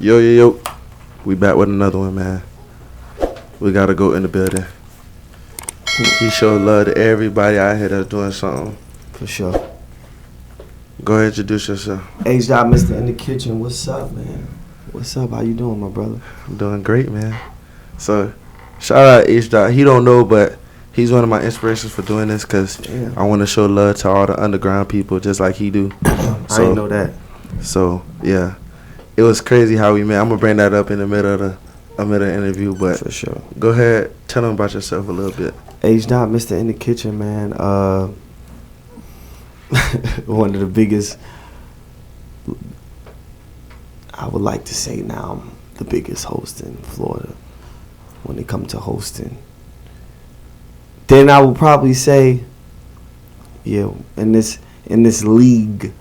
Yo. We back with another one, man. We gotta go in the building. He showed love to everybody out here that's doing something. For sure. Go ahead, introduce yourself. HDOT, Mr. In the Kitchen. What's up, man? What's up? How you doing, my brother? I'm doing great, man. So, shout out HDOT. He don't know, but he's one of my inspirations for doing this because I want to show love to all the underground people just like he do. I didn't know that. So, yeah. It was crazy how we met. I'm going to bring that up in the middle of the interview, but for sure. Go ahead. Tell them about yourself a little bit. HDOT, Mr. In the Kitchen, man. One of the biggest, I would like to say now, I'm the biggest host in Florida when it comes to hosting. Then I would probably say, yeah, in this league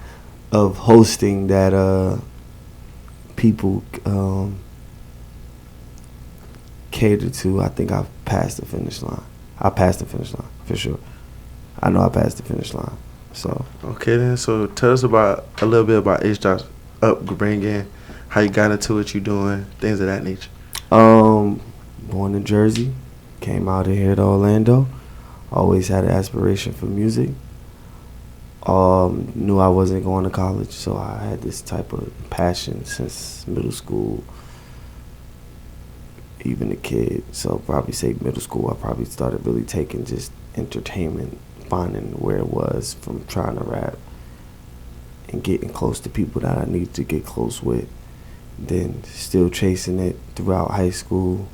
of hosting that people cater to, I think I've passed the finish line. I passed the finish line, for sure. I know I passed the finish line. So okay then. So tell us a little bit about HDOT's upbringing, how you got into what you doing, things of that nature. Born in Jersey, came out of here to Orlando. Always had an aspiration for music. Knew I wasn't going to college, so I had this type of passion since middle school. Even a kid, so probably say middle school, I probably started really taking just entertainment, finding where it was from trying to rap and getting close to people that I need to get close with. Then still chasing it throughout high school.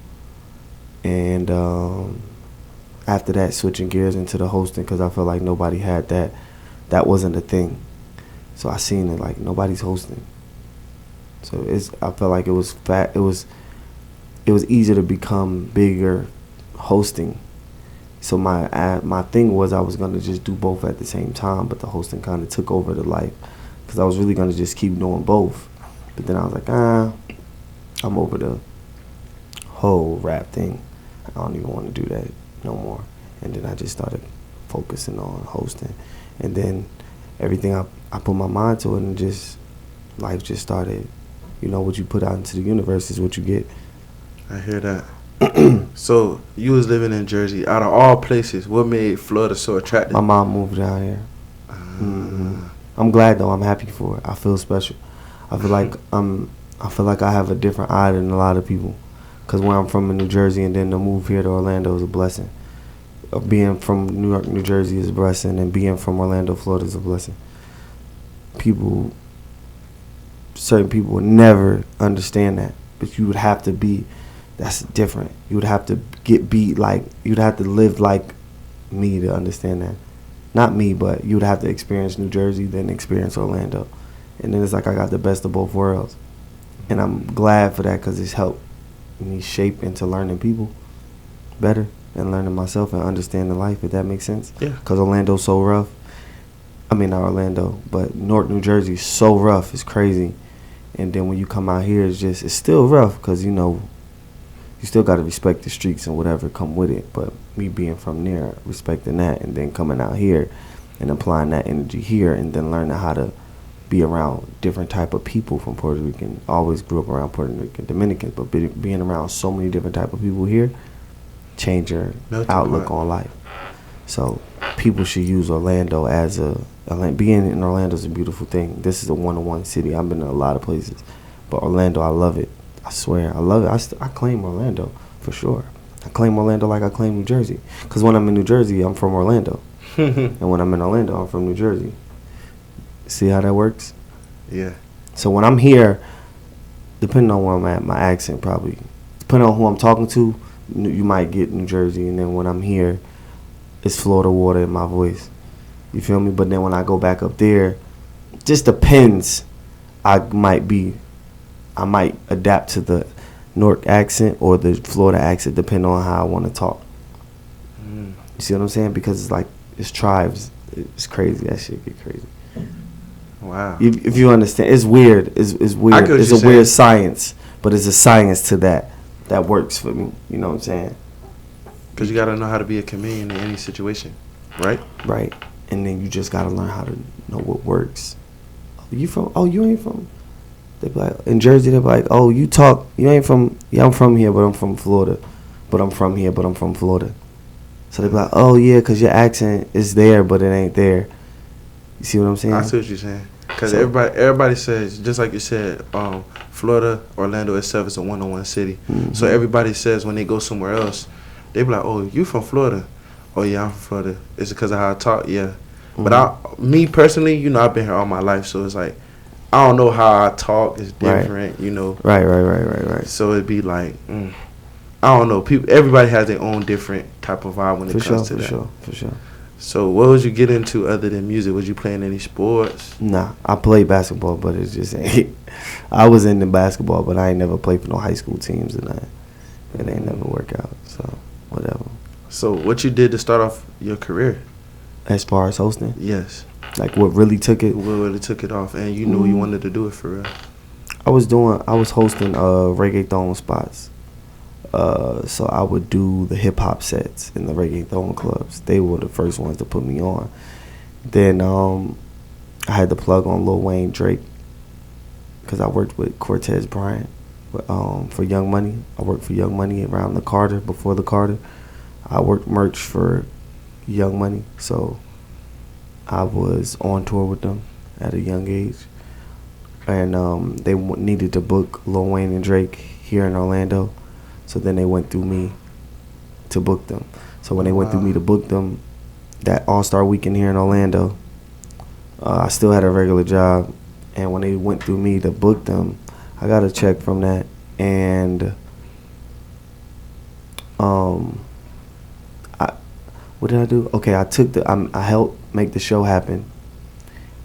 And after that, switching gears into the hosting because I felt like nobody had that. That wasn't a thing. So I seen it like nobody's hosting. So I felt like it was fat. It was easier to become bigger hosting. So my thing was I was going to just do both at the same time, but the hosting kind of took over the life because I was really going to just keep doing both. But then I was like, I'm over the whole rap thing. I don't even want to do that no more. And then I just started focusing on hosting. And then everything I put my mind to it, and just life just started. You know, what you put out into the universe is what you get. I hear that. So you was living in Jersey. Out of all places, what made Florida so attractive? My mom moved down here. I'm glad though. I'm happy for it. I feel special. I feel like I have a different eye than a lot of people. Cause where I'm from in New Jersey, and then to move here to Orlando is a blessing. Being from New York, New Jersey is a blessing, and being from Orlando, Florida is a blessing. Certain people would never understand that, but you would have to be. That's different. You would have to you'd have to live like me to understand that. Not me, but you would have to experience New Jersey, then experience Orlando. And then it's like I got the best of both worlds. And I'm glad for that because it's helped me shape into learning people better and learning myself and understanding life, if that makes sense. Yeah. Because Orlando's so rough. I mean, not Orlando, but North New Jersey is so rough. It's crazy. And then when you come out here, it's still rough because, you know, you still got to respect the streets and whatever come with it. But me being from there, respecting that, and then coming out here and applying that energy here, and then learning how to be around different type of people from Puerto Rican. Always grew up around Puerto Rican Dominicans, but being around so many different type of people here change your outlook on life. So people should use Orlando as being in Orlando is a beautiful thing. This is a one-on-one city. I've been to a lot of places, but Orlando, I love it. I swear, I love it. I claim Orlando, for sure. I claim Orlando like I claim New Jersey. Because when I'm in New Jersey, I'm from Orlando. And when I'm in Orlando, I'm from New Jersey. See how that works? Yeah. So when I'm here, depending on where I'm at, my accent probably, depending on who I'm talking to, you might get New Jersey. And then when I'm here, it's Florida water in my voice. You feel me? But then when I go back up there, just depends. I might adapt to the Newark accent or the Florida accent, depending on how I want to talk. You see what I'm saying? Because it's like, it's tribes. It's crazy. That shit get crazy. Wow. If you understand, it's weird. It's weird. It's a weird science, but it's a science to that works for me. You know what I'm saying? Because you got to know how to be a chameleon in any situation, right? Right. And then you just got to learn how to know what works. You from? Oh, you ain't from? They be like, in Jersey, they be like, oh, you ain't from, yeah, I'm from here, but I'm from Florida. But I'm from here, but I'm from Florida. So they be like, oh, yeah, because your accent is there, but it ain't there. You see what I'm saying? I see what you're saying. Because everybody says, just like you said, Florida, Orlando itself is a one-on-one city. Mm-hmm. So everybody says when they go somewhere else, they be like, oh, you from Florida? Oh, yeah, I'm from Florida. Is it because of how I talk? Yeah. Mm-hmm. But me personally, you know, I've been here all my life, so it's like, I don't know how I talk is different, you know. Right. So it'd be like, I don't know. Everybody has their own different type of vibe when it comes to that. For sure. So what would you get into other than music? Was you playing any sports? Nah, I played basketball, but it just ain't. I was into basketball, but I ain't never played for no high school teams, and it ain't never work out. So whatever. So what you did to start off your career? As far as hosting? Yes. Like what really took it? What really took it off, and you knew you wanted to do it for real? I was hosting reggaeton spots. So I would do the hip hop sets in the reggaeton clubs. They were the first ones to put me on. Then I had the plug on Lil Wayne, Drake, because I worked with Cortez Bryant for Young Money. I worked for Young Money around the Carter, before the Carter. I worked merch for Young Money, so I was on tour with them at a young age. And they needed to book Lil Wayne and Drake here in Orlando. So then they went through me to book them. So when they went through me to book them, that All-Star weekend here in Orlando, I still had a regular job. And when they went through me to book them, I got a check from that. And what did I do? Okay, I helped make the show happen.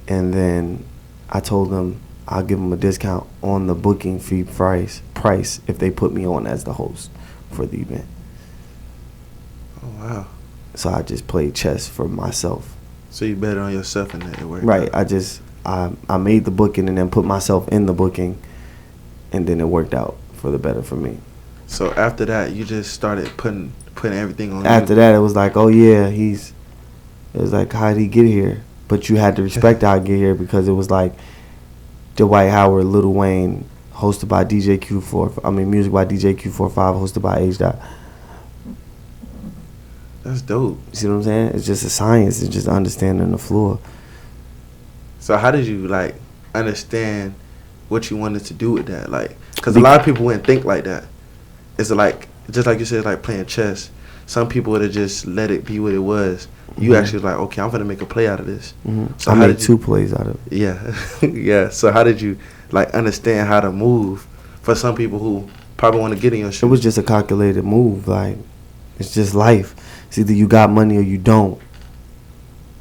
And then I told them I'll give them a discount on the booking fee price if they put me on as the host for the event. Oh, wow. So I just played chess for myself. So you bet on yourself and that it worked. Right. I made the booking and then put myself in the booking, and then it worked out for the better for me. So after that, you just started putting everything on. After that, it was like, oh yeah, it was like, how did he get here? But you had to respect how he get here, because it was like Dwight Howard, Lil Wayne, hosted by music by DJ Q45, hosted by HDOT. That's dope. You see what I'm saying? It's just a science. It's just understanding the floor. So how did you understand what you wanted to do with that? Because a lot of people wouldn't think like that. It's just like you said, like playing chess. Some people would have just let it be what it was. You actually was like, okay, I'm gonna make a play out of this. So I made 2 plays out of it. Yeah, yeah. So how did you understand how to move for some people who probably want to get in your shoes? It was just a calculated move. It's just life. It's either you got money or you don't,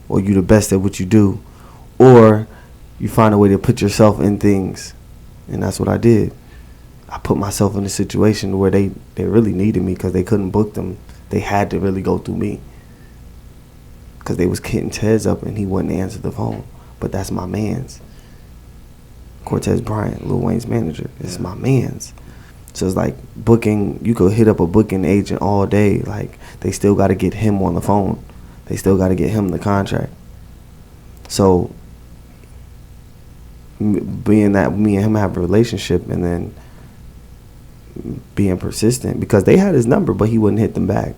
or you the best at what you do, or you find a way to put yourself in things, and that's what I did. I put myself in a situation where they really needed me because they couldn't book them. They had to really go through me because they was hitting Tez up and he wouldn't answer the phone. But that's my man's. Cortez Bryant, Lil Wayne's manager. It's my man's. So it's like booking, you could hit up a booking agent all day. They still got to get him on the phone. They still got to get him the contract. So being that me and him have a relationship, and then being persistent, because they had his number, but he wouldn't hit them back.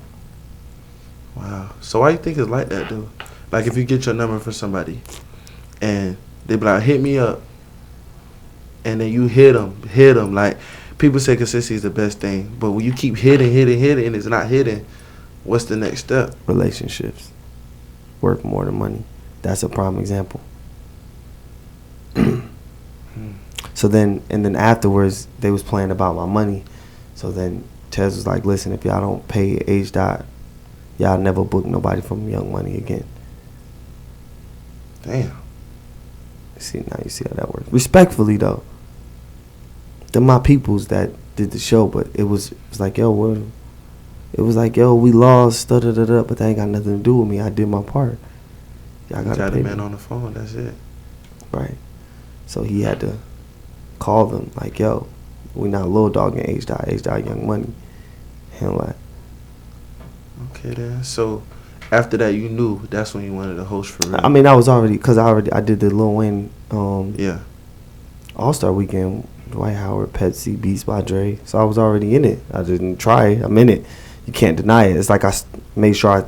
Wow. So why you think it's like that, though? If you get your number from somebody, and they be like, hit me up, and then you hit them. People say consistency is the best thing, but when you keep hitting, and it's not hitting, what's the next step? Relationships. Worth more than money. That's a prime example. So then afterwards, they was playing about my money. So then Tez was like, listen, if y'all don't pay HDOT, y'all never book nobody from Young Money again. Damn. Now you see how that works. Respectfully, though. They're my peoples that did the show, but it was like, yo, we lost, but that ain't got nothing to do with me. I did my part. Y'all got the man on the phone, that's it. Right. So he had to call them, like, yo, we not Lil Dog and HDOT Young Money. And okay then. So after that, you knew that's when you wanted to host for real. I mean, I was already, because I did the Lil Wayne All-Star Weekend, Dwight Howard, Pepsi, Beats by Dre. So I was already in it. I didn't try it. I'm in it. You can't deny it. It's like I made sure I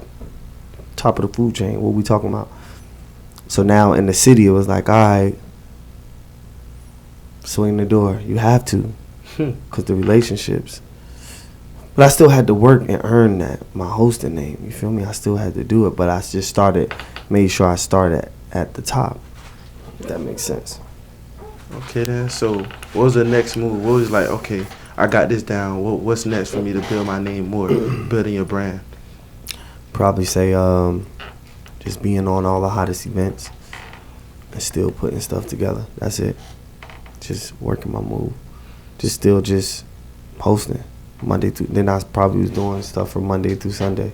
top of the food chain. What we talking about? So now in the city, it was like, all right, swing the door. You have to, because the relationships. But I still had to work and earn that, my hosting name. You feel me? I still had to do it, but I just made sure I started at the top, if that makes sense. Okay then. So what was the next move? What was like, okay, I got this down. What's next for me to build my name more, building your brand? Probably say just being on all the hottest events and still putting stuff together. That's it. Just working my move. Just posting Monday through. Then I probably was doing stuff from Monday through Sunday,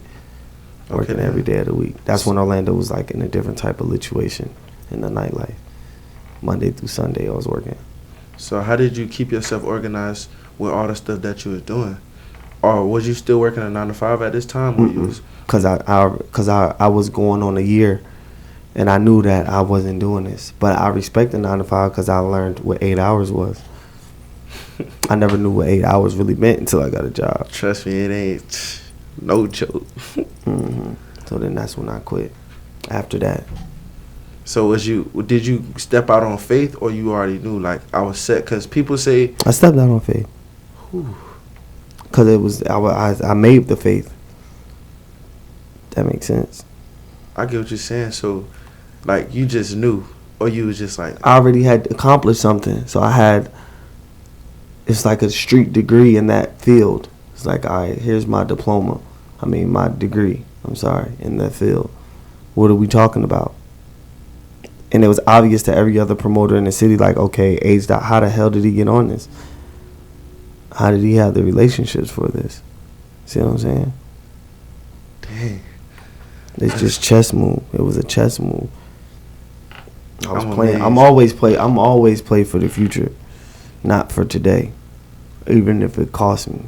working every day of the week. That's when Orlando was like in a different type of situation in the nightlife. Monday through Sunday I was working. So how did you keep yourself organized with all the stuff that you was doing? Or was you still working a 9 to 5 at this time? Or you was? Cause I was going on a year, and I knew that I wasn't doing this. But I respect the 9 to 5 because I learned what 8 hours was. I never knew what 8 hours really meant until I got a job. Trust me, it ain't no joke. So then that's when I quit. After that. So did you step out on faith, or you already knew like I was set? Because people say I stepped out on faith. Because it was I made the faith. That makes sense. I get what you're saying. So, like, you just knew, or you was just like, I already had accomplished something. So it's like a street degree in that field. It's like, all right, here's my diploma. My degree. I'm sorry, in that field. What are we talking about? And it was obvious to every other promoter in the city, like, okay, HDOT, how the hell did he get on this? How did he have the relationships for this? See what I'm saying? Dang. It's just chess move. It was a chess move. I was playing. amazed. I'm always play for the future, not for today, even if it costs me. You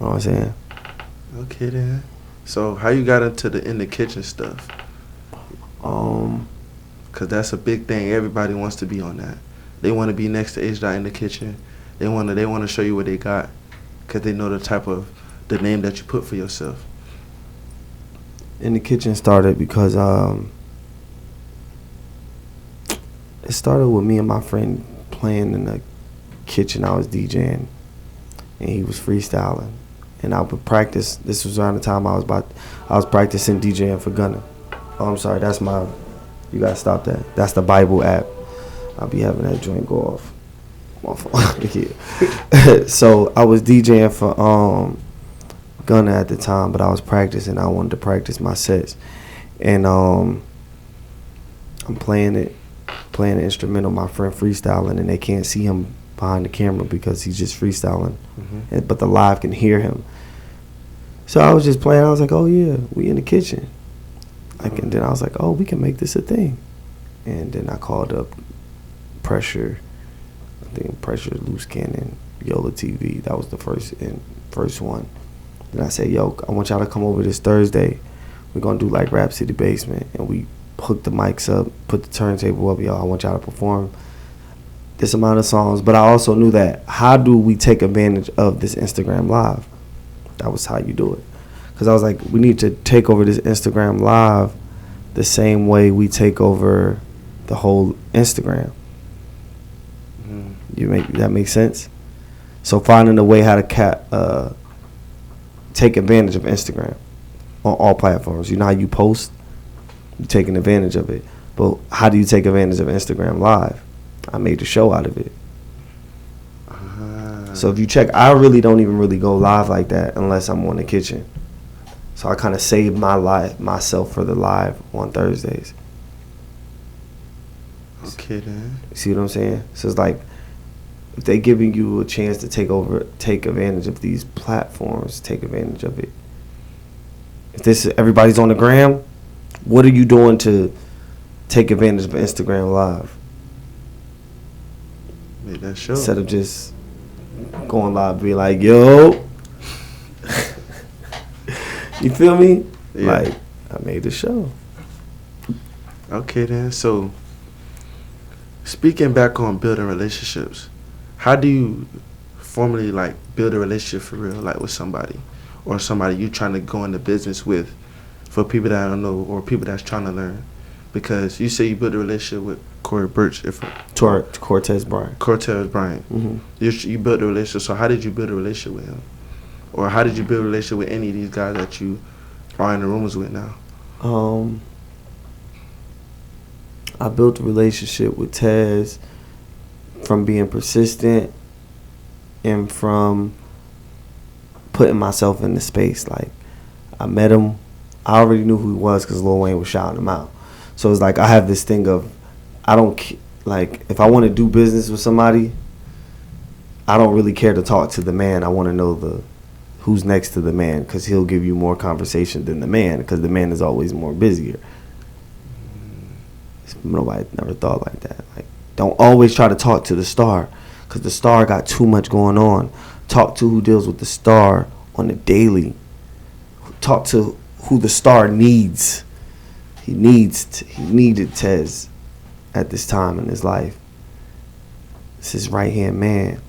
know what I'm saying? Okay then. So how you got into in the kitchen stuff? Cause that's a big thing. Everybody wants to be on that. They want to be next to HDOT in the kitchen. They want to show you what they got, cause they know the name that you put for yourself. In the kitchen started because it started with me and my friend playing in the kitchen. I was DJing, and he was freestyling, and I would practice. This was around the time I was practicing DJing for Gunna. Oh, I'm sorry, you gotta stop that. That's the Bible app. I'll be having that joint go off my phone. So I was DJing for Gunna at the time, but I was practicing. I wanted to practice my sets, and I'm playing the instrumental. My friend freestyling, and they can't see him behind the camera because he's just freestyling, but the live can hear him. So I was just playing. I was like, oh yeah, we in the kitchen. And then I was like, oh, we can make this a thing. And then I called up Pressure, Loose Cannon, Yola TV. That was the first one. Then I said, yo, I want y'all to come over this Thursday. We're going to do like Rap City Basement. And we hooked the mics up, put the turntable up. Yo, I want y'all to perform this amount of songs. But I also knew that how do we take advantage of this Instagram Live? That was how you do it. Because I was like, we need to take over this Instagram Live the same way we take over the whole Instagram. That makes sense? So finding a way how to take advantage of Instagram on all platforms. You know how you post? You're taking advantage of it. But how do you take advantage of Instagram Live? I made a show out of it. So if you check, I really don't even really go live like that unless I'm on the kitchen. So I kind of saved myself for the live on Thursdays. Okay then. You see what I'm saying? So it's like, if they giving you a chance to take advantage of these platforms, take advantage of it. If everybody's on the gram, what are you doing to take advantage of Instagram Live? Make that show. Instead of just going live, be like, yo. You feel me? Yeah. Like, I made the show. Okay then. So Speaking back on building relationships, how do you formally like build a relationship for real, like with somebody, or somebody you trying to go into business with, for people that I don't know or people that's trying to learn? Because you say you built a relationship with Corey Birch, Cortez Bryant. Cortez Bryant. Mm-hmm. You built a relationship. So how did you build a relationship with him, or how did you build a relationship with any of these guys that you are in the rooms with now? I built a relationship with Tez from being persistent and from putting myself in the space. Like, I met him. I already knew who he was because Lil Wayne was shouting him out. So it's like I have this thing of, like, if I want to do business with somebody, I don't really care to talk to the man. I want to know who's next to the man, because he'll give you more conversation than the man, because the man is always more busier. Nobody never thought like that. Like, don't always try to talk to the star, because the star got too much going on. Talk to who deals with the star on the daily. Talk to who the star needs. He needed Tez at this time in his life. It's his right-hand man.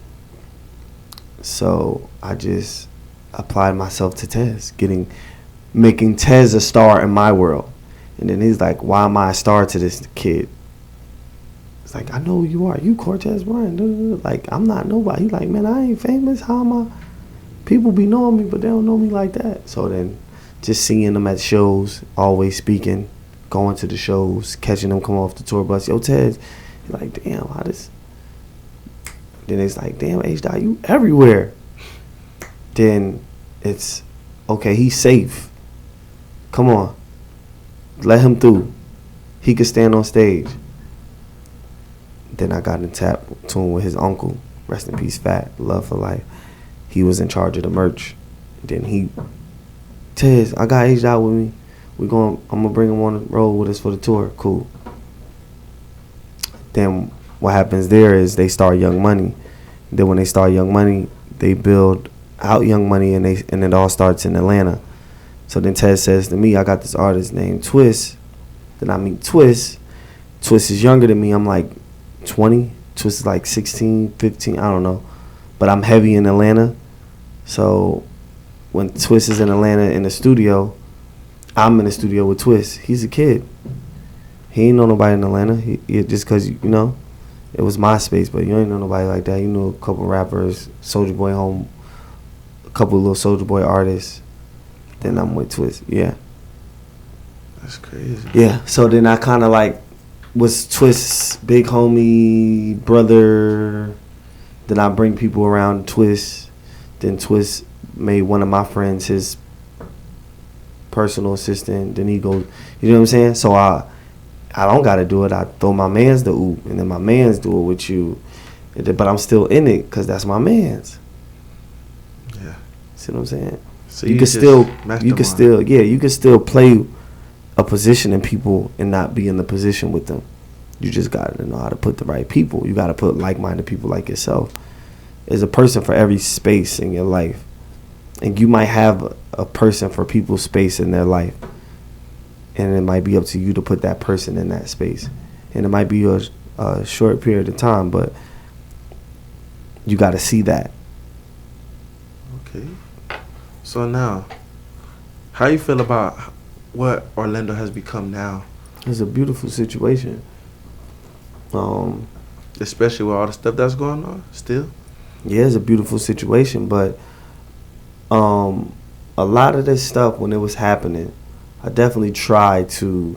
So I just applied myself to Tez, making Tez a star in my world. And then he's like, why am I a star to this kid? It's like, I know who you are. You Cortez Bryant. Like, I'm not nobody. He's like, man, I ain't famous. How am I? People be knowing me, but they don't know me like that. So then just seeing them at shows, always speaking, going to the shows, catching them come off the tour bus. Yo, Tez. He's like, damn, how this? Then it's like, damn, HDOT, you everywhere. Then it's, okay, he's safe. Come on. Let him through. He could stand on stage. Then I got in tap to him with his uncle. Rest in peace, Fat. Love for life. He was in charge of the merch. Then Tez, I got HDOT with me. I'm gonna bring him on the road with us for the tour. Cool. Then what happens there is they start Young Money. Then when they start Young Money, they build out Young Money, and it all starts in Atlanta. So then Tez says to me, I got this artist named Twist. Then I meet Twist. Twist is younger than me. I'm like 20. Twist is like 16, 15, I don't know. But I'm heavy in Atlanta. So when Twist is in Atlanta in the studio, I'm in the studio with Twist. He's a kid. He ain't know nobody in Atlanta. He just because, you know, it was my space, but you ain't know nobody like that. You knew a couple rappers, Soulja Boy Home, a couple little Soulja Boy artists. Then I'm with Twist. Yeah. That's crazy. Yeah. So then I kind of like was Twist's big homie, brother. Then I bring people around Twist. Then Twist made one of my friends his personal assistant. Then he goes, you know what I'm saying? So I don't got to do it. I throw my mans the oop, and then my mans do it with you. But I'm still in it because that's my mans. Yeah. See what I'm saying? So you can still play a position in people and not be in the position with them. You just got to know how to put the right people. You got to put like-minded people like yourself. There's a person for every space in your life. And you might have a person for people's space in their life. And it might be up to you to put that person in that space. And it might be a short period of time, but you got to see that. Okay. So now, how you feel about what Orlando has become now? It's a beautiful situation. Especially with all the stuff that's going on still? Yeah, it's a beautiful situation, but a lot of this stuff, when it was happening, I definitely tried to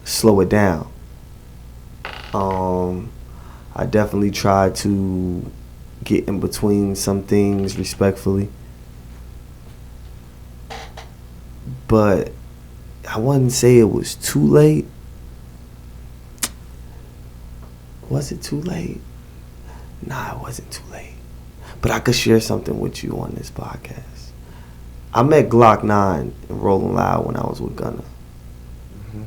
slow it down. I definitely tried to get in between some things respectfully. But I wouldn't say it was too late. Was it too late? Nah, it wasn't too late. But I could share something with you on this podcast. I met Glock 9 and Rolling Loud when I was with Gunna. Mm-hmm.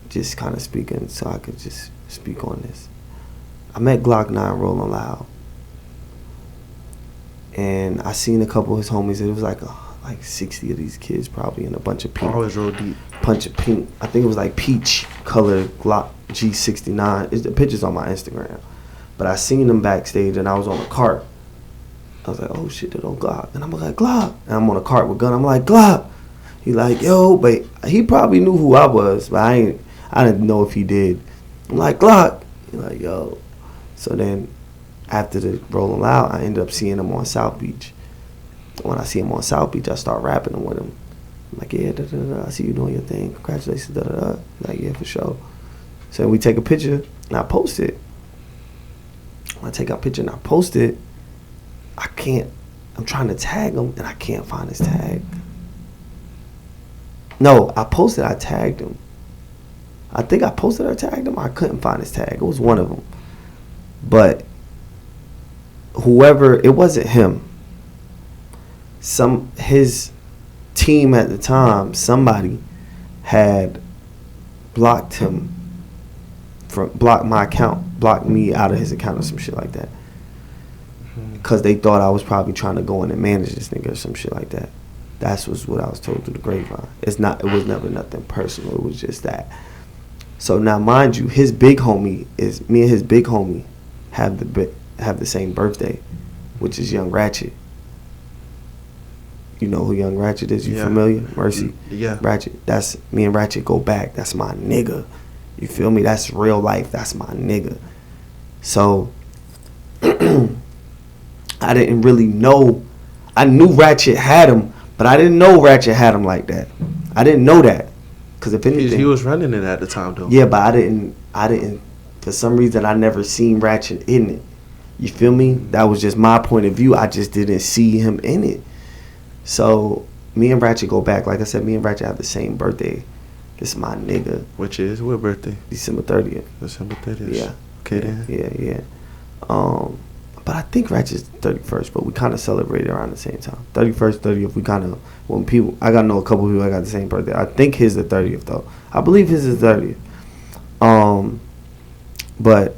Just kind of speaking, so I could just speak on this. I met Glock 9 Rolling Loud. And I seen a couple of his homies. It was like 60 of these kids probably in a bunch of pink. Always roll deep. Bunch of pink. I think it was like peach. color Glock G69. The picture's on my Instagram. But I seen him backstage, and I was on a cart. I was like, oh shit, that old Glock. And I'm like, Glock. And I'm on a cart with gun. I'm like, Glock. He like, yo, but he probably knew who I was, but I didn't know if he did. I'm like, Glock. He like, yo. So then after the rolling out, I ended up seeing him on South Beach. When I see him on South Beach, I start rapping with him. I'm like, yeah, I see you doing your thing. Congratulations, Like, yeah, for sure. So we take a picture, and I post it. When I take a picture and I post it, I'm trying to tag him, and I can't find his tag. No, I posted, I tagged him. I think I posted or tagged him. I couldn't find his tag. It was one of them. But whoever, it wasn't him. His team at the time, somebody had blocked him, blocked my account, blocked me out of his account or some shit like that. Because they thought I was probably trying to go in and manage this nigga or some shit like that. That's what I was told through the grapevine. It was never nothing personal. It was just that. So now, mind you, his big homie me and his big homie have the same birthday, which is Young Ratchet. You know who Young Ratchet is? You familiar? Mercy? Yeah. Ratchet. That's me and Ratchet go back. That's my nigga. You feel me? That's real life. That's my nigga. So I didn't really know. I knew Ratchet had him, but I didn't know Ratchet had him like that. I didn't know that. Because if anything, he was running it at the time, though. Yeah, but I didn't. For some reason, I never seen Ratchet in it. You feel me? That was just my point of view. I just didn't see him in it. So me and Ratchet go back. Like I said, me and Ratchet have the same birthday. This is my nigga. Which is what birthday? December 30th. December 30th. Yeah. Okay then. Yeah. But I think Ratchet's 31st, but we kind of celebrated around the same time. 31st, 30th, we kind of, I got to know a couple people that got the same birthday. I think his is the 30th, though. I believe his is 30th. But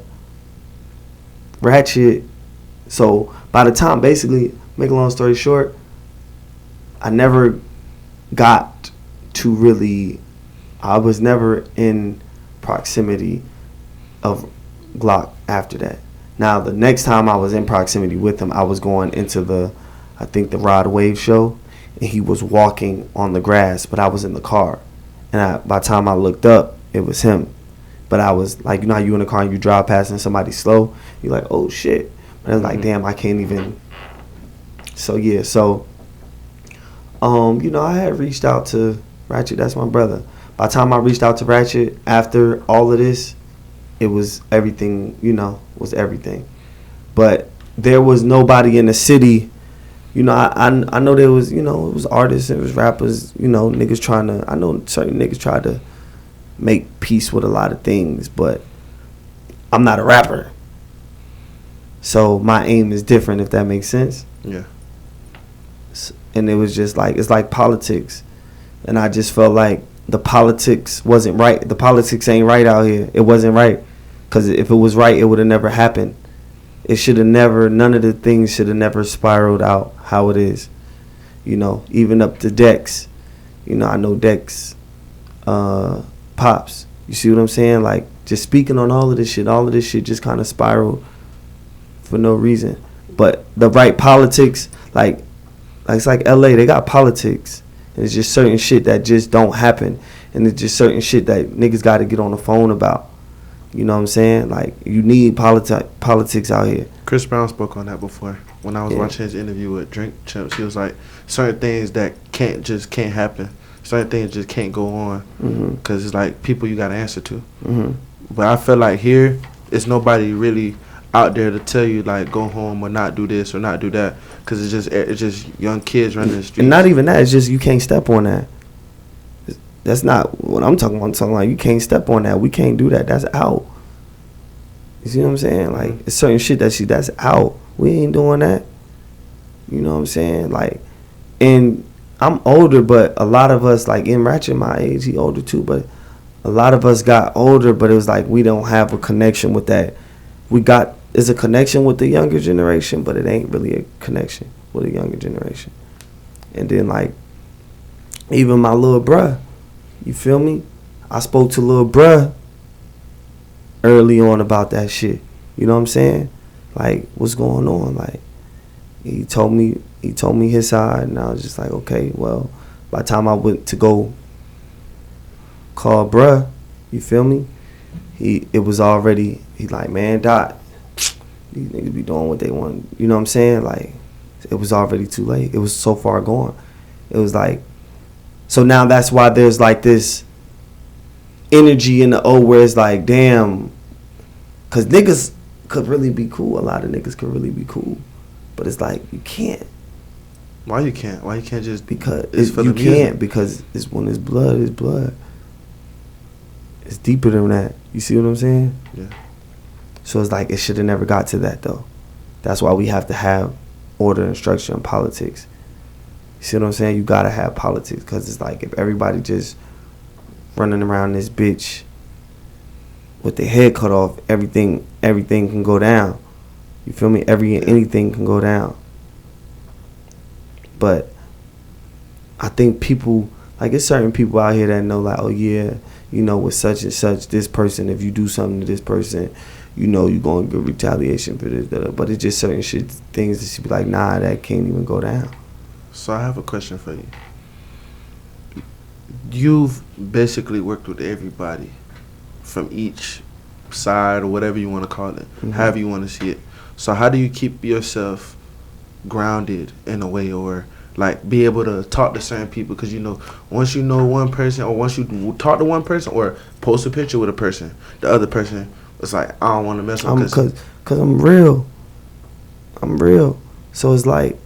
Ratchet, so by the time, basically, make a long story short, I never got to really, I was never in proximity of Glock after that. Now, the next time I was in proximity with him, I was going into the Rod Wave show, and he was walking on the grass, but I was in the car. And by the time I looked up, it was him. But I was like, you know how you in the car and you drive past and somebody slow? You're like, oh, shit. But I was like, damn, I can't even. So, yeah. So, I had reached out to Ratchet. That's my brother. By the time I reached out to Ratchet, after all of this, it was everything, was everything. But there was nobody in the city. I know there was, it was artists, it was rappers, niggas trying to, I know certain niggas try to make peace with a lot of things, but I'm not a rapper. So my aim is different, if that makes sense. Yeah. And it was just like, it's like politics. And I just felt like the politics wasn't right. The politics ain't right out here. It wasn't right. Because if it was right, it would have never happened. It should have never, none of the things should have never spiraled out how it is. Even up to Dex. I know Dex, Pops. You see what I'm saying? Like, just speaking on all of this shit just kind of spiraled for no reason. But the right politics, like it's like LA, they got politics. And it's just certain shit that just don't happen. And it's just certain shit that niggas got to get on the phone about. You know what I'm saying? Like, you need politics out here. Chris Brown spoke on that before. When I was watching his interview with Drink Champs, he was like, certain things that can't happen. Certain things just can't go on. Because it's like people you got to answer to. But I feel like here, it's nobody really out there to tell you, like, go home or not do this or not do that. Because it's just young kids running the streets. And not even that. It's just you can't step on that. That's not what I'm talking about. I'm talking like you can't step on that. We can't do that. That's out. You see what I'm saying? Like, it's certain shit that's out. We ain't doing that. You know what I'm saying? Like, and I'm older, but a lot of us, like in Ratchet my age, he older too, but a lot of us got older, but it was like we don't have a connection with that. It's a connection with the younger generation, but it ain't really a connection with the younger generation. And then, like, even my little bruh, you feel me? I spoke to little bruh early on about that shit. You know what I'm saying? Like, what's going on? Like, he told me his side, and I was just like, okay, well, by the time I went to go call bruh, you feel me? It was already, he like, man, Dot, these niggas be doing what they want. You know what I'm saying? Like, it was already too late. It was so far gone. It was like, so now that's why there's like this energy in the O where it's like, damn, because niggas could really be cool. A lot of niggas could really be cool. But it's like, you can't. Why you can't? Why you can't just... Because you can't, because it's when it's blood, it's blood. It's deeper than that. You see what I'm saying? Yeah. So it's like, it should have never got to that, though. That's why we have to have order and structure in politics. You see what I'm saying? You got to have politics, because it's like, if everybody just running around this bitch with their head cut off, everything can go down. You feel me? Anything can go down. But I think people, like, it's certain people out here that know, like, oh yeah, you know, with such and such, this person, if you do something to this person, you know you're going to get retaliation for this. But it's just certain shit, things that you be like, nah, that can't even go down. So I have a question for you. You've basically worked with everybody from each side, or whatever you want to call it, however you want to see it. So how do you keep yourself grounded in a way, or like be able to talk to certain people? Because, you know, once you know one person, or once you talk to one person or post a picture with a person, the other person was like, I don't want to mess with them. Because I'm real. So it's like,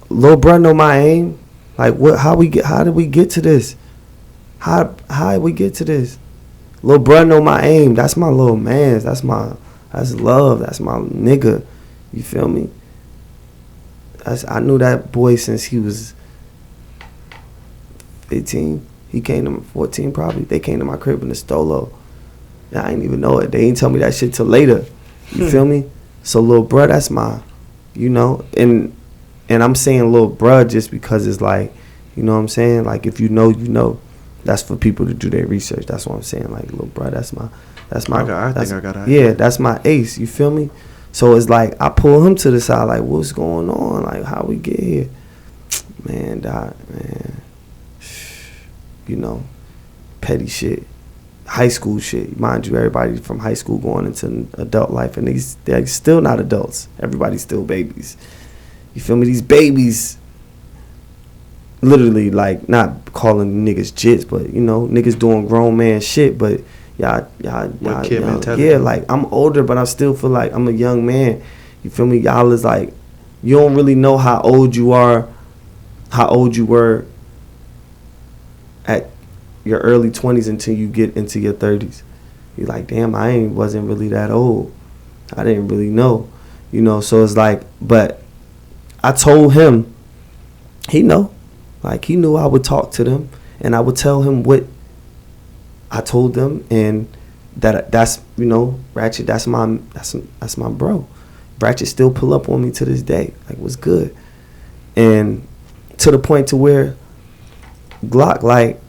Lil Bruh know my aim. Like, how did we get to this? How did we get to this? Lil Bruh know my aim. That's my little man. That's love. That's my nigga. You feel me? I knew that boy since he was 15. He came to 14 probably. They came to my crib in the Stolo. And I didn't even know it. They didn't tell me that shit till later. You feel me? So Lil Bruh, that's my, you know, and I'm saying Lil Bruh just because it's like, you know what I'm saying? Like, if you know, you know. That's for people to do their research. That's what I'm saying. Like, Lil Bruh, that's my I think I got it. Yeah, that's my ace. You feel me? So it's like, I pull him to the side, like, what's going on? Like, how we get here? Man, Doc, man. You know, petty shit. High school shit. Mind you, everybody from high school going into adult life, and they're still not adults. Everybody's still babies. You feel me? These babies, literally, like, not calling niggas jits, but, you know, niggas doing grown man shit, but y'all kid mentality. Yeah, like, I'm older, but I still feel like I'm a young man. You feel me? Y'all is like, you don't really know how old you are, how old you were at your early 20s until you get into your 30s. You're like, damn, wasn't really that old. I didn't really know. You know, so it's like, but I told him, he know. Like, he knew I would talk to them, and I would tell him what I told them, and that's, you know, Ratchet, that's my bro. Ratchet still pull up on me to this day. Like, what's good? And to the point to where Glock, like,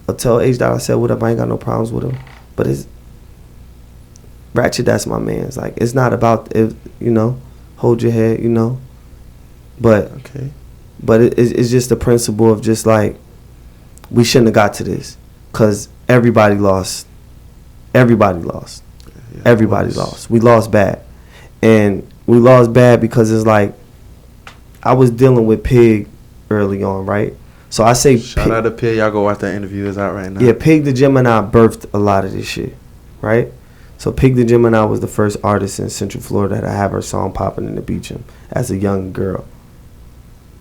I'll tell HDOT, I said, whatever, I ain't got no problems with him. But it's Ratchet, that's my man. It's like, it's not about, you know, hold your head, you know. But okay. But it's just the principle of just like, we shouldn't have got to this, because everybody lost. Everybody lost. Yeah, everybody lost. We lost bad. And we lost bad because it's like, I was dealing with Pig early on, right? So I say, shout out to Pig. Y'all go watch that interview. It's out right now. Yeah, Pig the Gemini birthed a lot of this shit, right? So Pig the Gemini was the first artist in Central Florida to have her song popping in the Beecham as a young girl.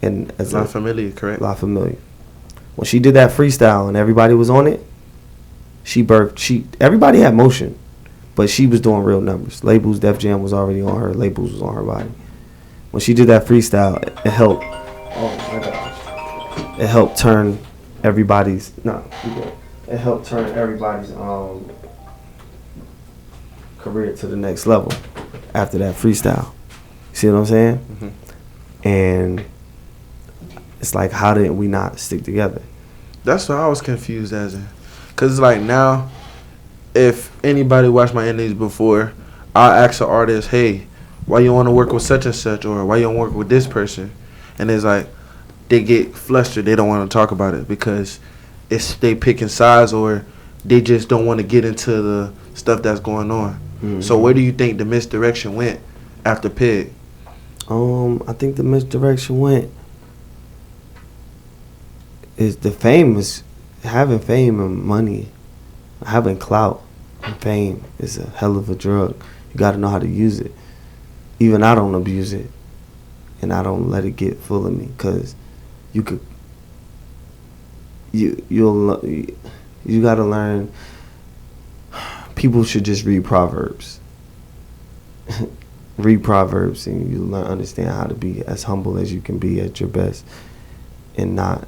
And as La Familia, correct? La Familia. When she did that freestyle and everybody was on it, everybody had motion, but she was doing real numbers. Labels, Def Jam was already on her. Labels was on her body. When she did that freestyle, it helped. Oh my gosh! It helped turn everybody's. It helped turn everybody's career to the next level after that freestyle. You see what I'm saying? Mm-hmm. And it's like, how did we not stick together? That's what I was confused as in. Because it's like now, if anybody watched my interviews before, I ask an artist, hey, why you want to work with such and such, or why you don't work with this person? And it's like they get flustered. They don't want to talk about it because it's they picking sides, or they just don't want to get into the stuff that's going on. Mm-hmm. So where do you think the misdirection went after Pig? I think the misdirection went is the fame is having fame and money, having clout and fame is a hell of a drug. You got to know how to use it. Even I don't abuse it, and I don't let it get full of me, because you got to learn. People should just read Proverbs. Read Proverbs, and you understand how to be as humble as you can be at your best, and not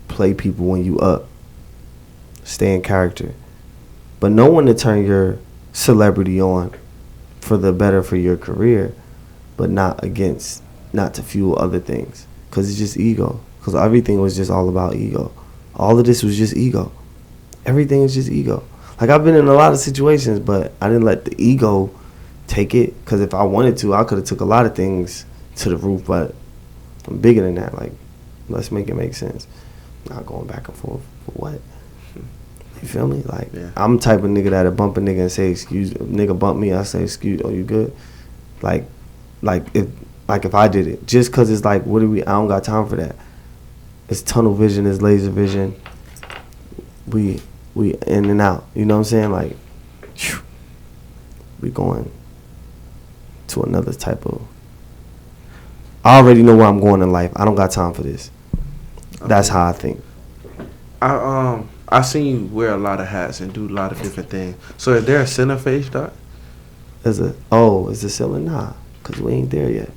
play people when you up. Stay in character, but know when to turn your celebrity on for the better for your career, but not to fuel other things, because it's just ego. Because everything was just all about ego. All of this was just ego. Everything is just ego. Like, I've been in a lot of situations, but I didn't let the ego take it, because if I wanted to, I could have took a lot of things to the roof, but I'm bigger than that. Like, let's make it make sense. Not going back and forth for what? You feel me? Like, yeah. I'm the type of nigga that'll bump a nigga and say, excuse, nigga bump me, I say, excuse, oh, you good? Like if I did it. Just because it's like, I don't got time for that. It's tunnel vision, it's laser vision. We in and out. You know what I'm saying? Like, we going to another type of, I already know where I'm going in life. I don't got time for this. That's how I think. I seen you wear a lot of hats and do a lot of different things. So is there a ceiling for HDOT? Is the ceiling? Nah, because we ain't there yet.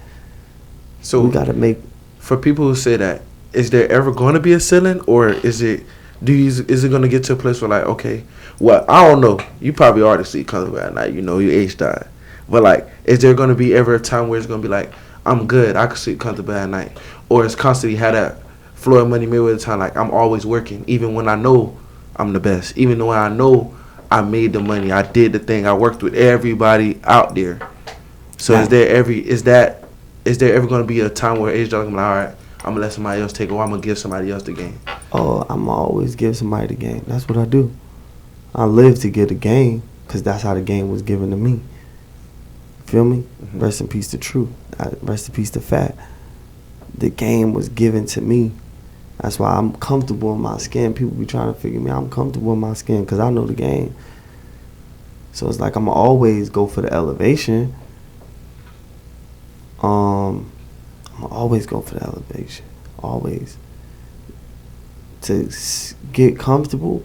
So we gotta make. For people who say that, is there ever going to be a ceiling, or is it going to get to a place where, like, okay, well, I don't know. You probably already see comfortable at night. You know, you HDOT. But, like, is there going to be ever a time where it's going to be like, I'm good, I can sleep comfortable at night? Or it's constantly had that Floyd Money Mayweather time, like, I'm always working, even when I know I'm the best, even though I know I made the money, I did the thing, I worked with everybody out there. So is there ever going to be a time where HDOT going to be like, all right, I'm going to let somebody else take it, or I'm going to give somebody else the game? Oh, I'm always give somebody the game. That's what I do. I live to get a game, because that's how the game was given to me. Feel me? Mm-hmm. Rest in peace to True. Rest in peace to Fat. The game was given to me. That's why I'm comfortable in my skin. People be trying to figure me out. I'm comfortable in my skin because I know the game. So it's like I'm going to always go for the elevation. I'm going to always go for the elevation. Always. To get comfortable,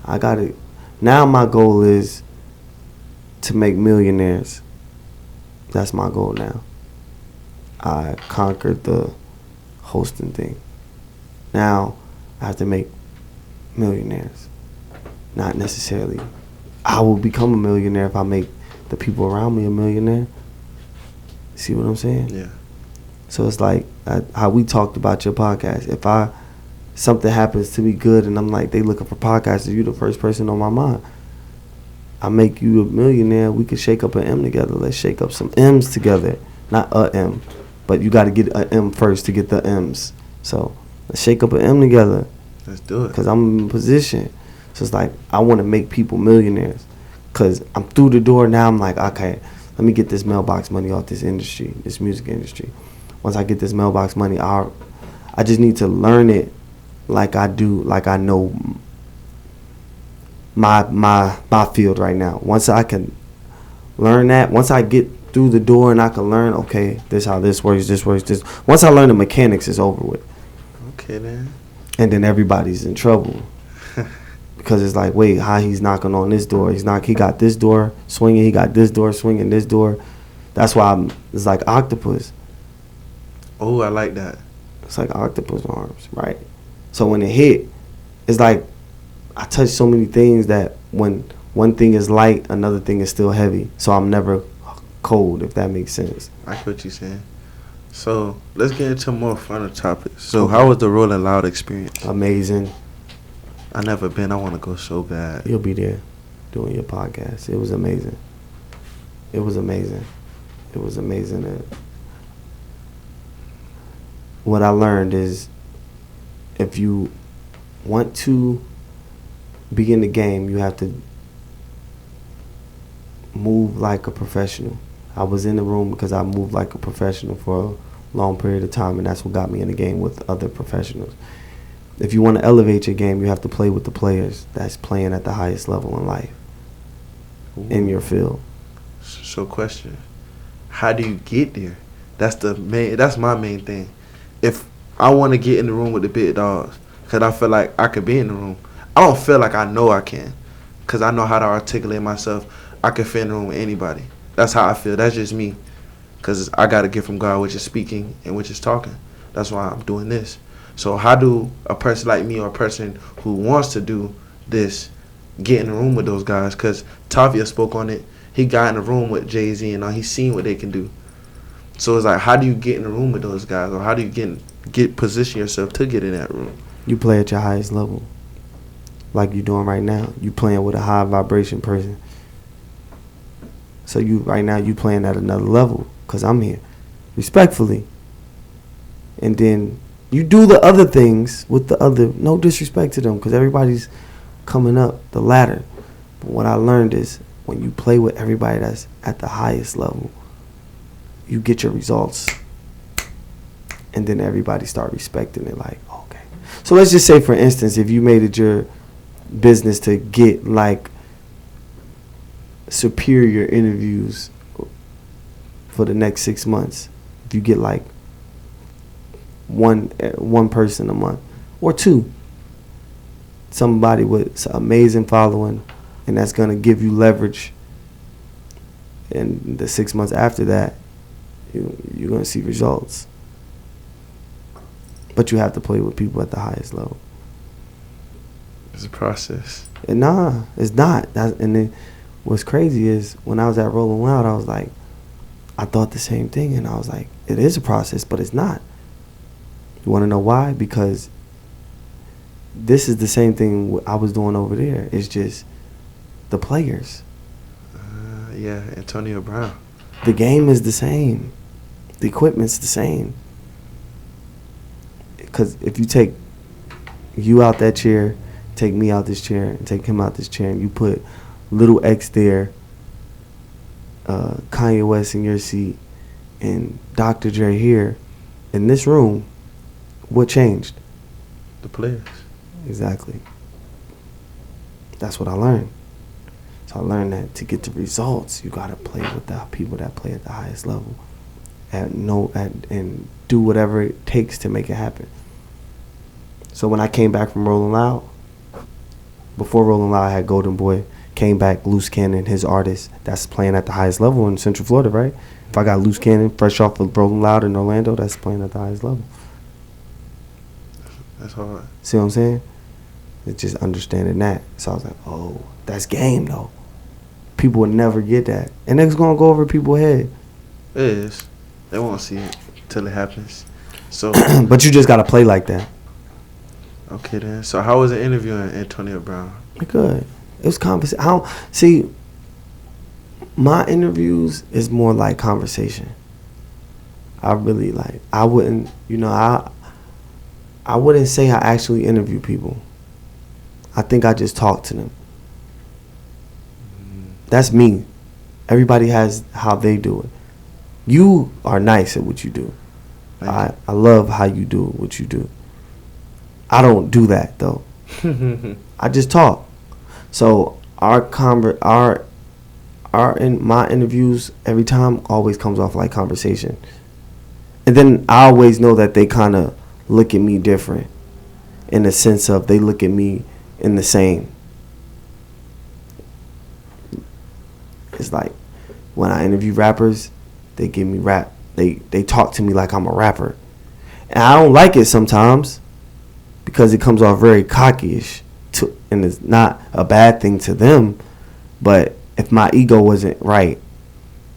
I got to. Now my goal is to make millionaires. That's my goal now. I conquered the hosting thing. Now I have to make millionaires. Not necessarily. I will become a millionaire if I make the people around me a millionaire. See what I'm saying? Yeah. So it's like how we talked about your podcast. If something happens to me good and I'm like, they looking for podcasters, you the first person on my mind. I make you a millionaire, we could shake up an M together. Let's shake up some M's together. Not a M, but you got to get an M first to get the M's. So let's shake up an M together. Let's do it. Because I'm in position. So it's like, I want to make people millionaires. Because I'm through the door now. I'm like, okay, let me get this mailbox money off this industry, this music industry. Once I get this mailbox money, I just need to learn it like I do, like I know my field right now. Once I can learn that, once I get through the door and I can learn, okay, this how this works, this. Once I learn the mechanics, it's over with. Okay, then. And then everybody's in trouble. Because it's like, wait, how he's knocking on this door? He got this door swinging, he got this door swinging, this door. That's why it's like octopus. Oh, I like that. It's like octopus arms, right? So when it hit, it's like I touch so many things that when one thing is light, another thing is still heavy. So I'm never cold, if that makes sense. I get what you're saying. So let's get into more fun topics. So how was the Rolling Loud experience? Amazing. I never been. I want to go so bad. You'll be there. doing your podcast. It was amazing. It was amazing. It was amazing. What I learned is, if you want to be in the game, you have to move like a professional. I was in the room because I moved like a professional for a long period of time, and that's what got me in the game with other professionals. If you want to elevate your game, you have to play with the players that's playing at the highest level in life, in your field. So question, how do you get there? That's my main thing. If I want to get in the room with the big dogs, because I feel like I could be in the room. I don't feel like I know I can, because I know how to articulate myself. I can fit in the room with anybody. That's how I feel. That's just me, because I got a gift from God, which is speaking and which is talking. That's why I'm doing this. So how do a person like me, or a person who wants to do this, get in the room with those guys? Because Tavia spoke on it. He got in the room with Jay-Z and he's seen what they can do. So it's like, how do you get in the room with those guys, or how do you get position yourself to get in that room? You play at your highest level, like you're doing right now. You playing with a high vibration person. So right now you playing at another level, because I'm here, respectfully. And then you do the other things with the other, no disrespect to them, because everybody's coming up the ladder. But what I learned is, when you play with everybody that's at the highest level, you get your results. And then everybody start respecting it, like, okay. So let's just say, for instance, if you made it your business to get like superior interviews for the next 6 months, if you get like one person a month, or two, somebody with an amazing following, and that's going to give you leverage, and the 6 months after that, you're going to see results. But you have to play with people at the highest level. It's a process. And nah, it's not. And then what's crazy is, when I was at Rolling Loud, I was like, I thought the same thing, and I was like, it is a process, but it's not. You want to know why? Because this is the same thing I was doing over there. It's just the players. Yeah, Antonio Brown. The game is the same. The equipment's the same. Because if you take you out that chair, take me out this chair, and take him out this chair, and you put Little X there, Kanye West in your seat, and Dr. Dre here, in this room, what changed? The players. Exactly. That's what I learned. So I learned that to get the results, you gotta play with the people that play at the highest level, and do whatever it takes to make it happen. So when I came back from Rolling Loud, before Rolling Loud, I had Golden Boy. Came back, Loose Cannon, his artist that's playing at the highest level in Central Florida, right? If I got Loose Cannon fresh off of Rolling Loud in Orlando, that's playing at the highest level. That's hard. See what I'm saying? It's just understanding that. So I was like, oh, that's game though. People would never get that. And it's gonna go over people's head. It is. They won't see it till it happens. So but you just gotta play like that. Okay then. So how was it interviewing Antonio Brown? Good. It was conversation. See, my interviews is more like conversation. I really like. I wouldn't, I wouldn't say I actually interview people. I think I just talk to them. That's me. Everybody has how they do it. You are nice at what you do. I love how you do what you do. I don't do that though. I just talk. So my interviews every time always comes off like conversation. And then I always know that they kind of look at me different, in the sense of they look at me in the same. It's like when I interview rappers, they give me rap. They talk to me like I'm a rapper. And I don't like it sometimes because it comes off very cocky-ish. And it's not a bad thing to them. But if my ego wasn't right,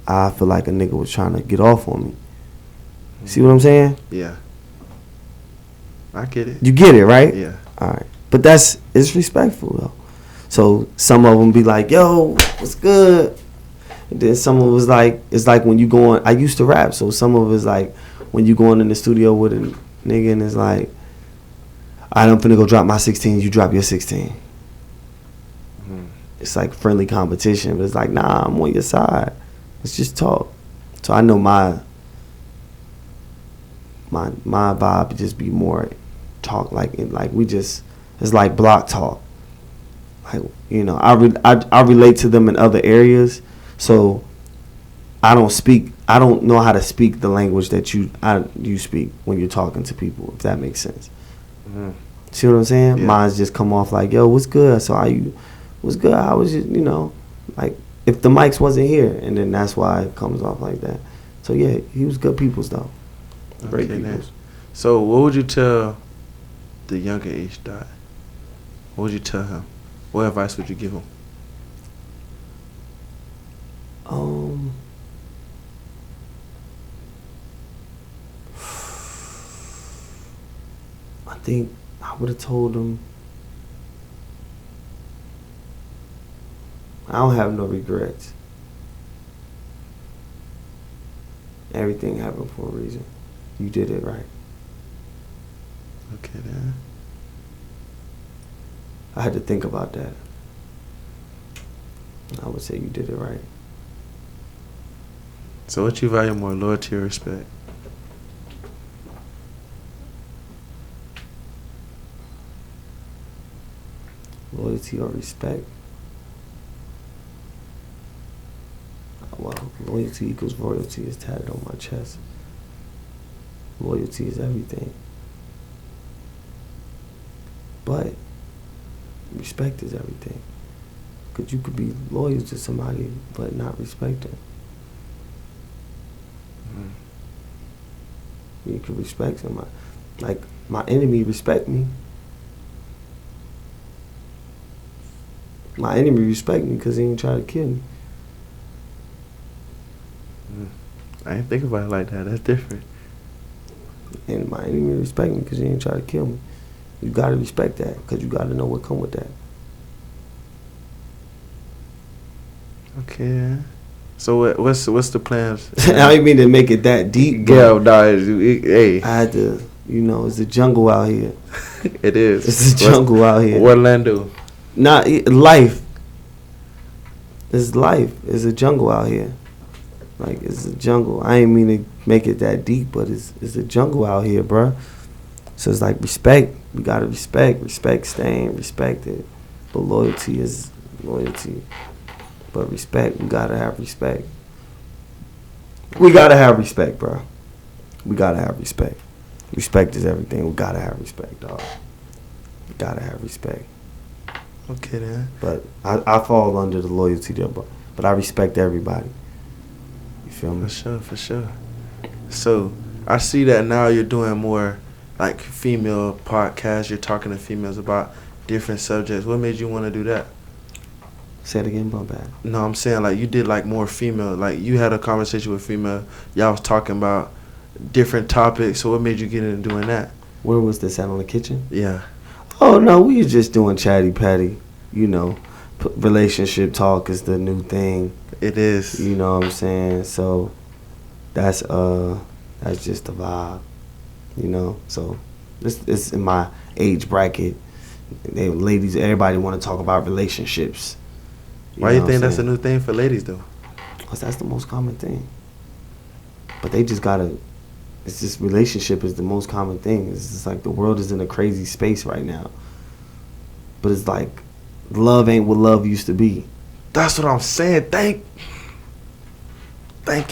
I feel like a nigga was trying to get off on me. See what I'm saying? Yeah. I get it. You get it, right? Yeah. All right. But it's respectful, though. So some of them be like, yo, what's good? And then some of it was like, it's like when you go on, I used to rap, so some of it is like when you going in the studio with a nigga and it's like, I'm finna go drop my 16, you drop your 16. Mm. It's like friendly competition, but it's like, nah, I'm on your side. Let's just talk. So I know my vibe just be more talk like we just, it's like block talk. Like, you know, I relate to them in other areas, so I don't know how to speak the language that you speak when you're talking to people, if that makes sense. Mm-hmm. See what I'm saying? Yeah. Mine's just come off like, yo, what's good? So what's good? How was you know, like if the mics wasn't here, and then that's why it comes off like that. So yeah, he was good people's though. Great Okay, people's. So what would you tell the younger HDOT? What would you tell him? What advice would you give him? I think I would have told him, I don't have no regrets. Everything happened for a reason. You did it right. Okay, then. I had to think about that. I would say you did it right. So what you value more, loyalty or respect? Loyalty or respect? Well, loyalty equals royalty is tatted on my chest. Loyalty is everything. But respect is everything. Because you could be loyal to somebody but not respect them. You can respect somebody. Like, my enemy respect me. My enemy respect me because he ain't try to kill me. I ain't think about it like that. That's different. And my enemy respect me because he ain't try to kill me. You gotta respect that because you gotta know what come with that. Okay. So what's the plans? I didn't mean to make it that deep. Yeah, no, hey. I had to, you know, it's a jungle out here. It is. It's a jungle out here. What Orlando? Not life. It's life. It's a jungle out here. Like, it's a jungle. I ain't mean to make it that deep, but it's a jungle out here, bruh. So it's like respect. We gotta respect. Respect staying. Respect it. But loyalty is loyalty. But respect, we gotta have respect. We gotta have respect, bro. We gotta have respect. Respect is everything. We gotta have respect, dog. We gotta have respect. Okay, then. But I fall under the loyalty there, but I respect everybody. You feel me? For sure. So I see that now you're doing more like female podcasts. You're talking to females about different subjects. What made you want to do that? Say it again, my bad. No, I'm saying like you did like more female. Like you had a conversation with female. Y'all was talking about different topics. So what made you get into doing that? Where was this at, on the kitchen? Yeah. Oh no, we was just doing chatty patty. You know, relationship talk is the new thing. It is. You know what I'm saying? So that's just the vibe. You know, so it's in my age bracket. Ladies, everybody want to talk about relationships. Why you think that's a new thing for ladies though? Because that's the most common thing. But they just gotta. It's just relationship is the most common thing. It's just like the world is in a crazy space right now. But it's like love ain't what love used to be. That's what I'm saying. Thank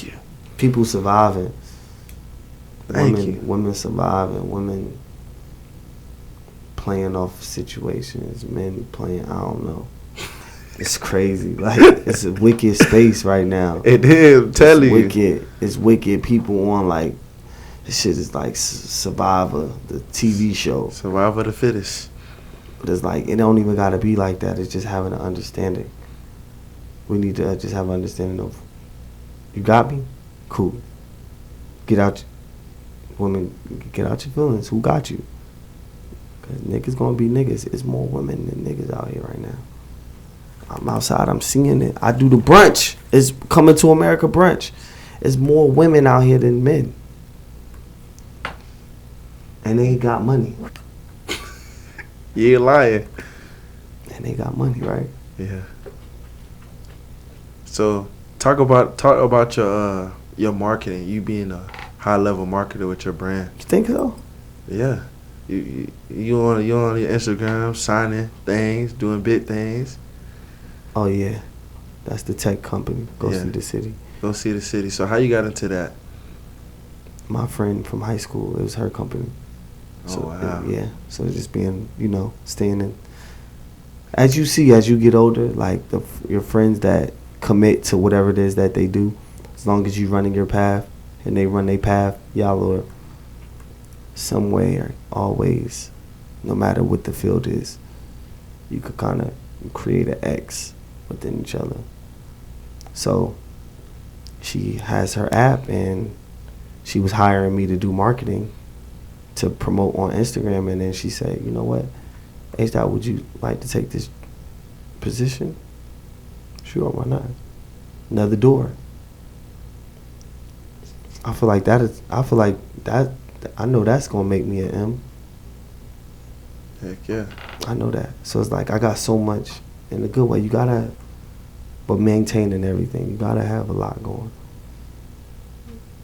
you. People surviving. Thank you. Women surviving. Women playing off situations. Men playing. I don't know. It's crazy. Like, it's a wicked space right now. It is. I'm telling you. Wicked. It's wicked. People on like, this shit is like Survivor, the TV show. Survivor of the fittest. But it's like, it don't even gotta be like that. It's just having an understanding. We need to just have an understanding of, you got me? Cool. Get out, women, get out your feelings. Who got you? Because niggas gonna be niggas. It's more women than niggas out here right now. I'm outside, I'm seeing it. I do the brunch. It's Coming to America brunch. There's more women out here than men. And they ain't got money. You ain't lying. And they got money, right? Yeah. So talk about your marketing. You being a high level marketer with your brand. You think so? Yeah. You on your Instagram signing things, doing big things. Oh yeah. That's the tech company. Go Yeah. See the City. Go See the City. So how you got into that? My friend from high school, it was her company. So, Oh wow. Yeah. So just being, staying in. As you get older, like your friends that commit to whatever it is that they do, as long as you running your path and they run their path, y'all are some way or always, no matter what the field is, you could kind of create an X within each other. So she has her app, and she was hiring me to do marketing to promote on Instagram, and then she said, you know what, HDOT, would you like to take this position? Sure, why not? Another door. I feel like that I know that's gonna make me an M. Heck yeah. I know that. So it's like I got so much in a good way. You gotta, but maintaining everything, you gotta have a lot going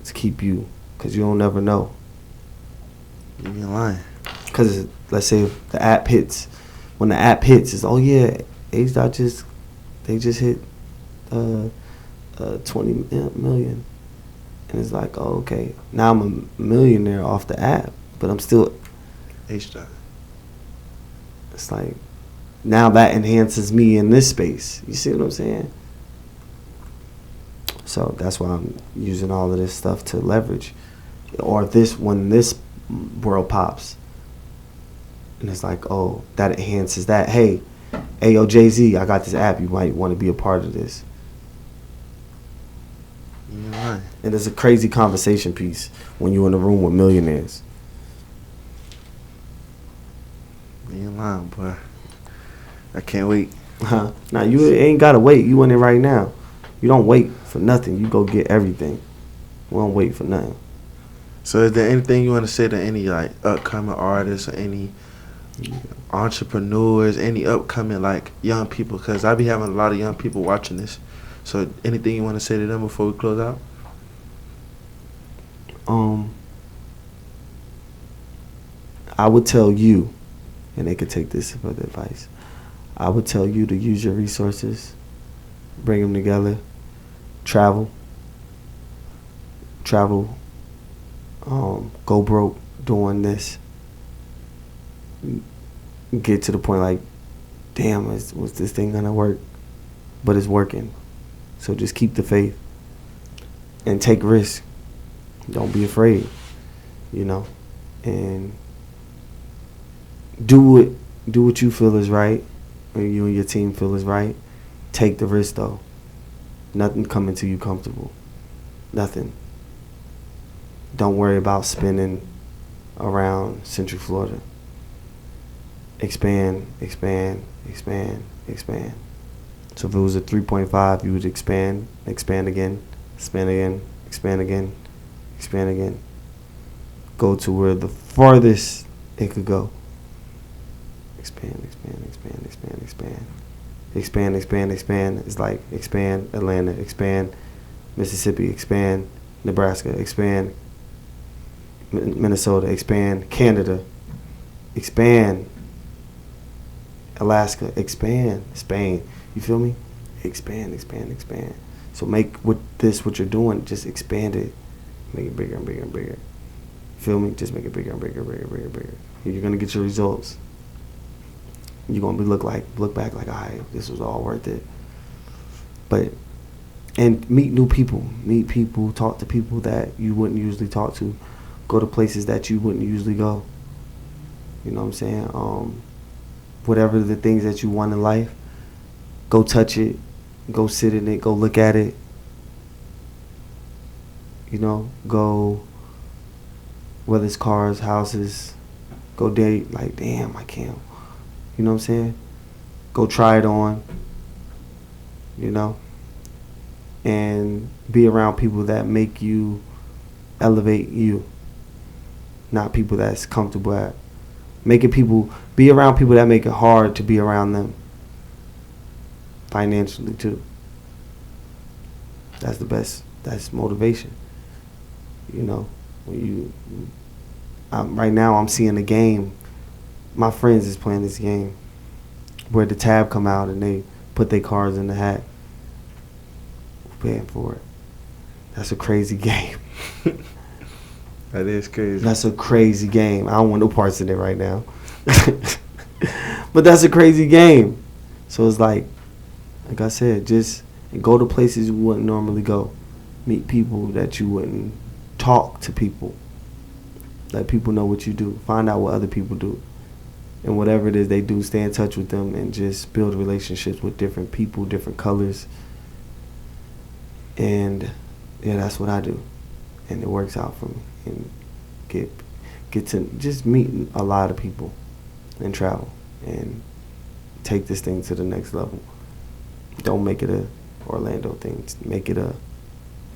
to keep you, cause you don't never know. You ain't lying. Cause let's say if the app hits, when the app hits, it's HDOT just hit 20 million, and it's like, oh, okay, now I'm a millionaire off the app, but I'm still HDOT. It's like, now that enhances me in this space. You see what I'm saying? So that's why I'm using all of this stuff to leverage. Or when this world pops, and it's like, oh, that enhances that. Hey, yo, Jay-Z, I got this app. You might want to be a part of this. You ain't lying. And it's a crazy conversation piece when you're in a room with millionaires. You ain't lying, boy. I can't wait. Now, you ain't got to wait. You in it right now. You don't wait for nothing. You go get everything. We don't wait for nothing. So is there anything you want to say to any like upcoming artists or any entrepreneurs, any upcoming like young people? Because I be having a lot of young people watching this. So anything you want to say to them before we close out? I would tell you, and they could take this for the advice, I would tell you to use your resources, bring them together, travel, go broke doing this, get to the point like, damn, was this thing gonna work? But it's working. So just keep the faith and take risks. Don't be afraid, and do what you feel is right, or you and your team feel is right. Take the risk though. Nothing coming to you comfortable. Nothing. Don't worry about spinning around Central Florida. Expand, expand, expand, expand. So if it was a 3.5, you would expand again, expand again, expand again, expand again. Go to where the farthest it could go. Expand, expand, expand, expand, expand. Expand, expand, expand. It's like expand Atlanta, expand Mississippi, expand Nebraska, expand Minnesota, expand Canada, expand Alaska, expand Spain. You feel me? Expand, expand, expand. So make what you're doing, just expand it. Make it bigger and bigger and bigger. Feel me? Just make it bigger and bigger, bigger, bigger, bigger. You're gonna get your results. You're gonna look back like, alright, this was all worth it. And meet new people. Meet people, talk to people that you wouldn't usually talk to. Go to places that you wouldn't usually go. You know what I'm saying? Whatever the things that you want in life, go touch it, go sit in it, go look at it. Go, whether it's cars, houses, go date, like, damn, I can't. You know what I'm saying? Go try it on. you know, and be around people that make you elevate you, not people that's comfortable at making people be around people that make it hard to be around them financially too. That's the best. That's motivation. You know, when you right now I'm seeing a game. My friends is playing this game where the tab come out and they put their cards in the hat. Paying for it. That's a crazy game. That is crazy. That's a crazy game. I don't want no parts in it right now. But that's a crazy game. So it's like I said, just go to places you wouldn't normally go. Meet people that you wouldn't. Talk to people. Let people know what you do. Find out what other people do. And whatever it is they do, stay in touch with them and just build relationships with different people, different colors. And yeah, that's what I do. And it works out for me. And get to just meet a lot of people and travel and take this thing to the next level. Don't make it a Orlando thing. Make it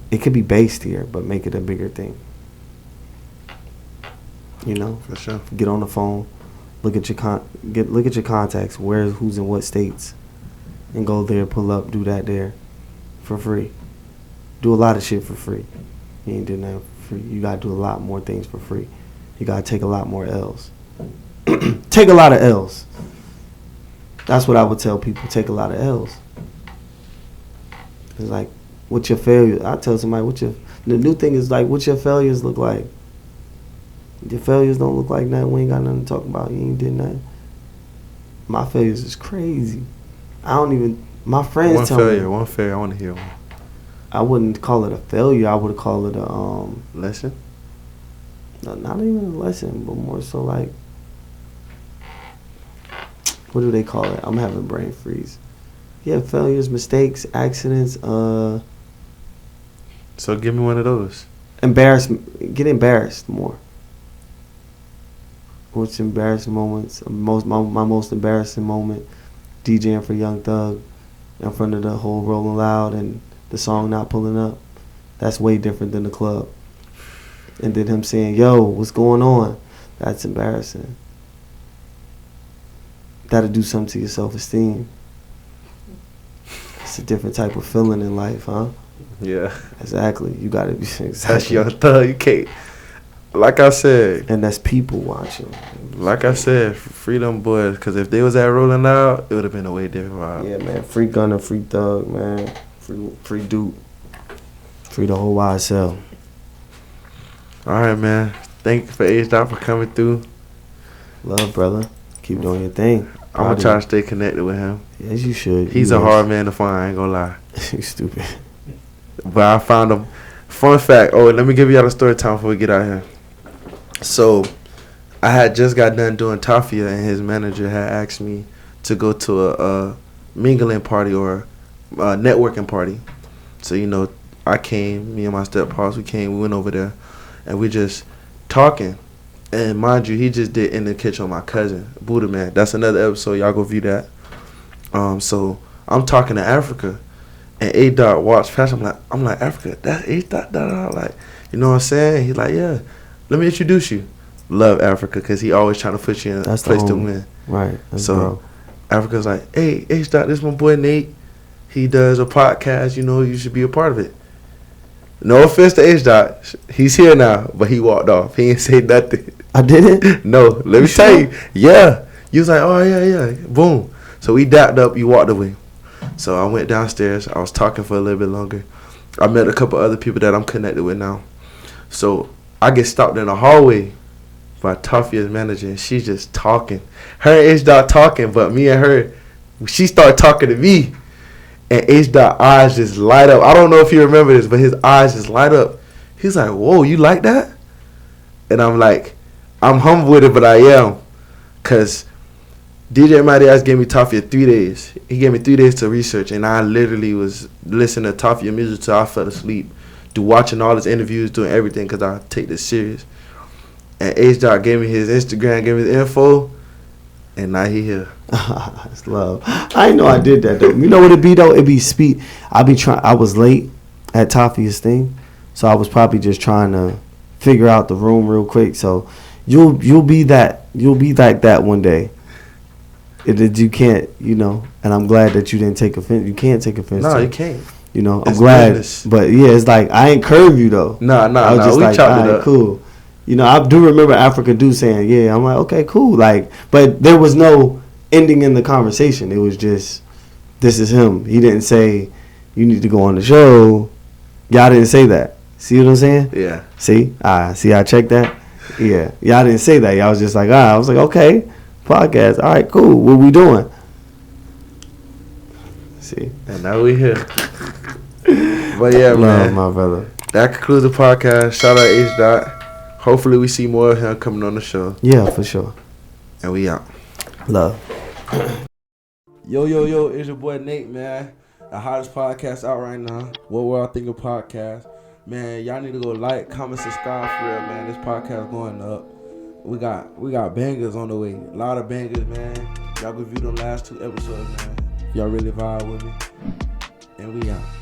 it could be based here, but make it a bigger thing. You know? For sure. Get on the phone, look at your contacts, who's in what states, and go there, pull up, do that there for free. Do a lot of shit for free. You ain't doing that for free. You gotta do a lot more things for free. You gotta take a lot more L's. Take a lot of L's. That's what I would tell people. Take a lot of L's. It's like, what's your failure? I tell somebody, the new thing is like, what's your failures look like? Your failures don't look like nothing. We ain't got nothing to talk about. You ain't did nothing. My failures is crazy. My friends tell me. One failure. I want to hear one. I wouldn't call it a failure. I would call it a lesson. No, not even a lesson, but more so like, what do they call it? I'm having brain freeze. Yeah, failures, mistakes, accidents. So give me one of those. Get embarrassed more. What's embarrassing moments? My most embarrassing moment, DJing for Young Thug in front of the whole Rolling Loud and the song not pulling up. That's way different than the club. And then him saying, yo, what's going on? That's embarrassing. That'll do something to your self-esteem. It's a different type of feeling in life, huh? Yeah. Exactly. You gotta be exactly. That's Young Thug. You can't. Like I said. And that's people watching. Like I said, free them boys. Because if they was at Rolling Loud, it would have been a way different vibe. Yeah, man. Free Gunna, free Thug, man. Free Duke. Free the whole YSL. All right, man. Thank you for HDOT for coming through. Love, brother. Keep doing your thing. I'm going to try to stay connected with him. Yes, you should. He's a hard man to find, I ain't going to lie. You stupid. But I found him. Fun fact. Oh, let me give y'all the story time before we get out of here. So, I had just got done doing Tafia, and his manager had asked me to go to a mingling party or a networking party. So, you know, I came, me and my step-pops, we went over there, and we just talking. And mind you, he just did In the Kitchen with my cousin, Buddha Man. That's another episode. Y'all go view that. So I'm talking to Africa, and A-Dot walks past. I'm like, Africa, that's A-Dot, like, you know what I'm saying? He's like, yeah, let me introduce you. Love Africa, because he always trying to put you in a place to win. Right. So bro. Africa's like, hey, H-Dot, this is my boy Nate. He does a podcast, you know, you should be a part of it. No offense to H-Dot. He's here now, but he walked off. He ain't say nothing. I didn't? No, let me tell you. Yeah. You was like, oh, yeah. Boom. So we dapped up. You walked away. So I went downstairs. I was talking for a little bit longer. I met a couple other people that I'm connected with now. So I get stopped in the hallway by Tafia's manager, and she's just talking. Her and H-Dot talking, but me and her, she started talking to me. And H-Dot eyes just light up. I don't know if you remember this, but his eyes just light up. He's like, whoa, you like that? And I'm like, I'm humble with it, but I am. Because DJ Mighty Ass gave me Tafia 3 days. He gave me 3 days to research, and I literally was listening to Tafia music till I fell asleep. Watching all his interviews, doing everything, because I take this serious. And H-Dot gave me his Instagram, gave me the info. And now he here. It's love. I didn't know I did that though. You know what it be though? It be speed. I was late at Tafia's thing, so I was probably just trying to figure out the room real quick. So you'll be like that one day. You can't, and I'm glad that you didn't take offense. You can't take offense. No, to you it. can't. I'm glad. Business. But yeah, it's like I ain't curve you though. No. I was just We like, chopped all it right, up. cool. I do remember Africa do saying, yeah. I'm like, okay, cool. Like, but there was no ending in the conversation. It was just, this is him. He didn't say, you need to go on the show. Y'all didn't say that. See what I'm saying? Yeah. See? See, I checked that. Yeah. Y'all didn't say that. Y'all was just like, I was like, okay, podcast. All right, cool. What we doing? See? And now we here. But yeah, man. My brother. That concludes the podcast. Shout out HDOT. Hopefully we see more of him coming on the show. Yeah, for sure. And we out. Love. Yo, it's your boy Nate, man. The hottest podcast out right now. What World I Think of Podcast. Man, y'all need to go like, comment, subscribe for real, man. This podcast going up. We got bangers on the way. A lot of bangers, man. Y'all go view them last 2 episodes, man. Y'all really vibe with me. And we out.